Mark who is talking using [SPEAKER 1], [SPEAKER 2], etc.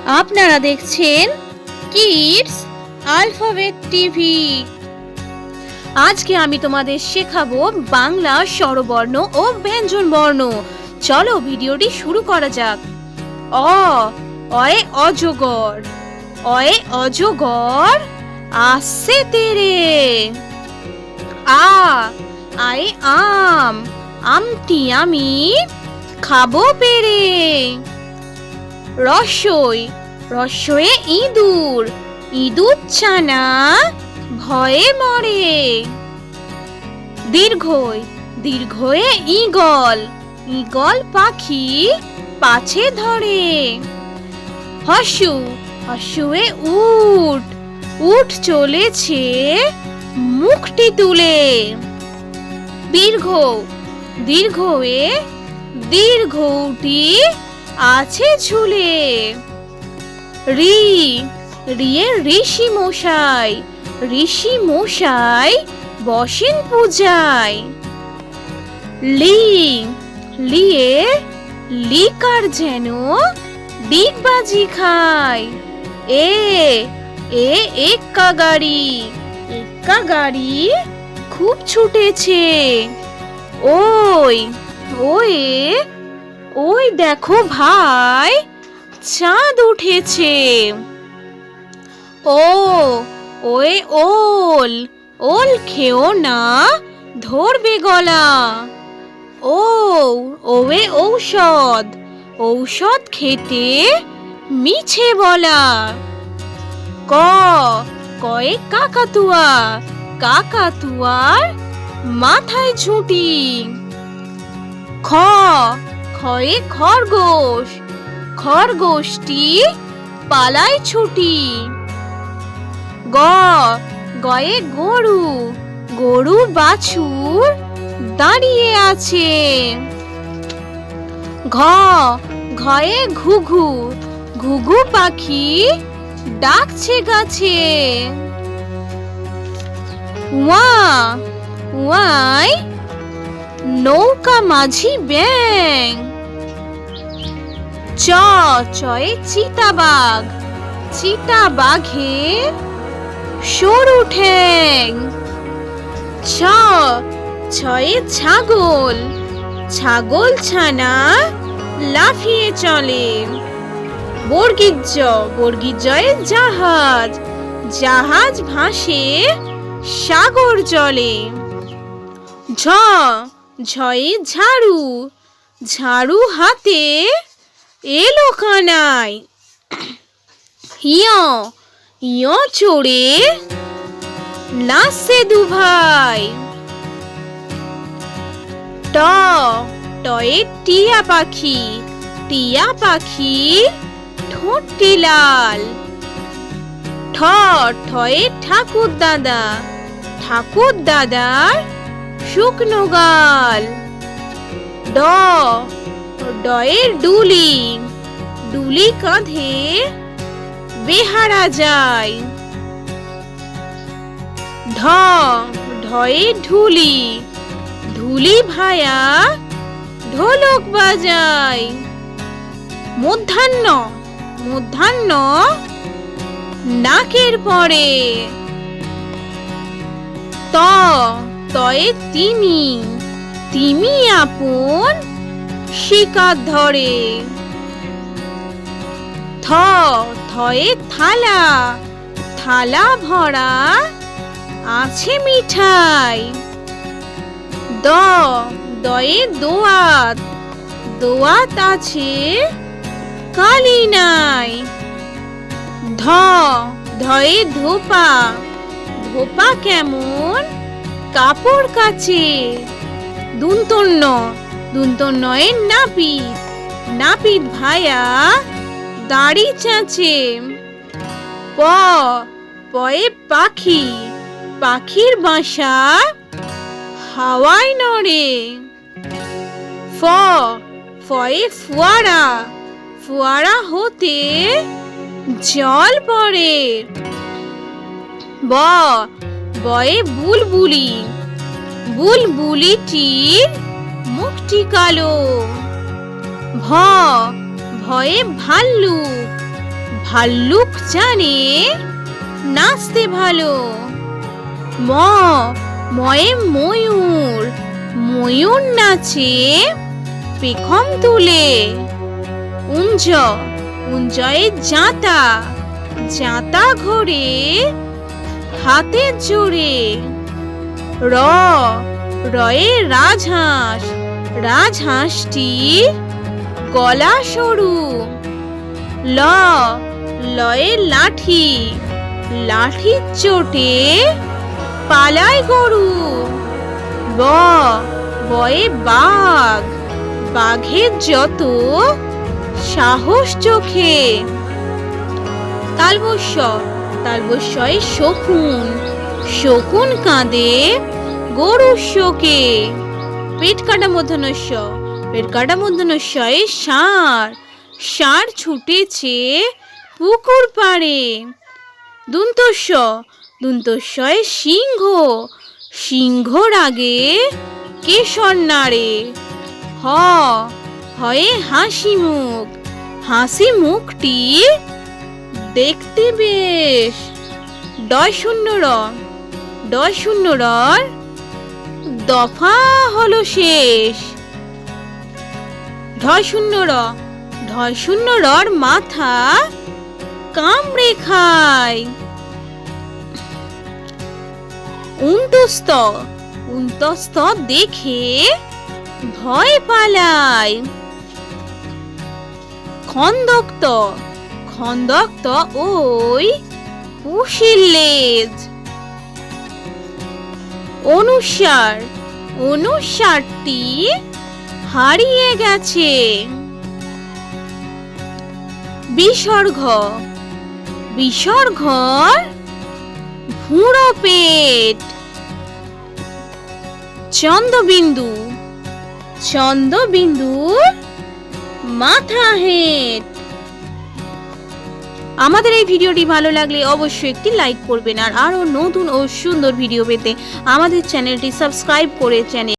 [SPEAKER 1] আপনারা দেখছেন kids alphabet TV. আজকে আমি তোমাদের শেখাবো বাংলা স্বরবর্ণ ও ব্যঞ্জন বর্ণ। চলো ভিডিওটি শুরু করা যাক। অয়ে অজগর, অয়ে অজগর আসছে তেরে। আয়ে আম, আমটি আমি খাবো পেরে। রসই, রসয়ে ইঁদুর, ইঁদুর ছানা ভয়ে মরে। দীর্ঘই, দীর্ঘয়ে ঈগল, ঈগল পাখি পাছে ধরে। হর্ষু, হর্ষয়ে উট, উট চলেছে মুখটি তুলে। দীর্ঘ, দীর্ঘয়ে দীর্ঘটি আছে ঝুলে। রি, রিয়ে ঋষি মশাই, ঋষি মশাই বসেন পূজায়। লি, লিয়ে লিকার যেন ডিগবাজি খায়। এ, এক্কা গাড়ি, এক্কা গাড়ি খুব ছুটেছে। ওই, ওয়ে ওই দেখো ভাই চাঁদ উঠেছে। ওয়ে ওল, ওল খেও না ধরবে গলা। ওয়ে ঔষধ, ঔষধ খেতে মিছে বলা। কয়ে কাকাতুয়া, কাকাতুয়ার মাথায় ঝুঁটি। খয়ে খরগোশ, খরগোশটি পালায় ছুটি। গয়ে গরু, গরু বাছুর দাঁড়িয়ে আছে। ঘয়ে ঘুঘু, ঘুঘু পাখি ডাকছে গাছে। ওয়াই নৌকা মাঝি ব্যাং। চয়ে চিতাবাঘ, চিতাবাঘের সরু ঠ্যাং। ছয়ে ছাগল, ছাগল ছানা লাফিয়ে চলে। বর্গীজ, বর্গীজয়ে জাহাজ, জাহাজ ভাসে সাগর জলে। ঝয়ে ঝাড়ু, ঝাড়ু হাতে এলো কানাই। ইয় চড়ে নাচছে দুভাই। টয়ে টিয়া পাখি, টিয়া পাখি ঠোঁটটি লাল। ঠয়ে ঠাকুর দাদা, ঠাকুর দাদার শুকনো গাল। ডয়ে ডুলি, ডুলি কাঁধে বেহারা যায়। ঢয়ে ঢুলি, ঢুলি ভায়া ঢোলক বাজায়। মধ্যাহ্ন, মধ্যাহ্ন নাকের পরে। তয়ে তিমি, তিমি আপন শিকার ধরে। থয়ে থালা, থালা ভরা আছে মিঠাই। দয়ে দোয়াত, দোয়াত আছে কালি নাই। ধয়ে ধোপা, ধোপা কেমন কাপড় কাচে। দুন্তন্য, দুন্তন্নয়ে নাপিত, নাপিত ভায়া দাড়ি চাচে। পয়ে পাখি, পাখির বাসা হাওয়ায় নড়ে। ফয়ে ফোয়ারা, ফোয়ারা হতে জল পড়ে। বয়ে বুলবুলি, বুলবুলিটির মুখটি কালো। ভয়ে ভাল্লুক, ভাল্লুক জানে নাচতে ভালো। ময়ে ময়ূর, ময়ূর নাচে পেখম তুলে। উঞ্জয়ে জাঁতা, জাঁতা ঘোরে হাতের জোরে। রয়ে রাজহাঁস, রাজহাঁসটি গলা সরু। লয়ে লাঠি, লাঠির চোটে পালায় গরু। বয়ে বাঘ, বাঘের যত সাহস চোখে। তালবস্যয়ে শকুন, শকুন কাঁদে গরুর শোকে। পেট কাটা মূর্ধন্য ষ, পেট কাটা মূর্ধন্য ষয়ে ষাঁড়, ষাঁড় ছুটেছে পুকুর পাড়ে। দন্তস্বয়ে সিংহ, সিংহ রাগে কেশর নাড়ে। হয়ে হাসি মুখ, হাসি মুখটি দেখতে বেশ। ডয় শূন্য রর দফা হলো শেষ। ঢয় শূন্য রর মাথা কামড়ে খায়। উন্তস্ত দেখে ভয় পালায়। খন্দক্ত ওই পুষির লেজ। অনুসারটি হারিয়ে গেছে। বিসর্গর ভুঁড়ো পেট। চন্দ্রবিন্দুর মাথা হেঁট। আমাদের এই ভিডিওটি ভালো লাগলে অবশ্যই একটি লাইক করবেন, আর আরো নতুন ও সুন্দর ভিডিও পেতে আমাদের চ্যানেলটি সাবস্ক্রাইব করে চ্যানেল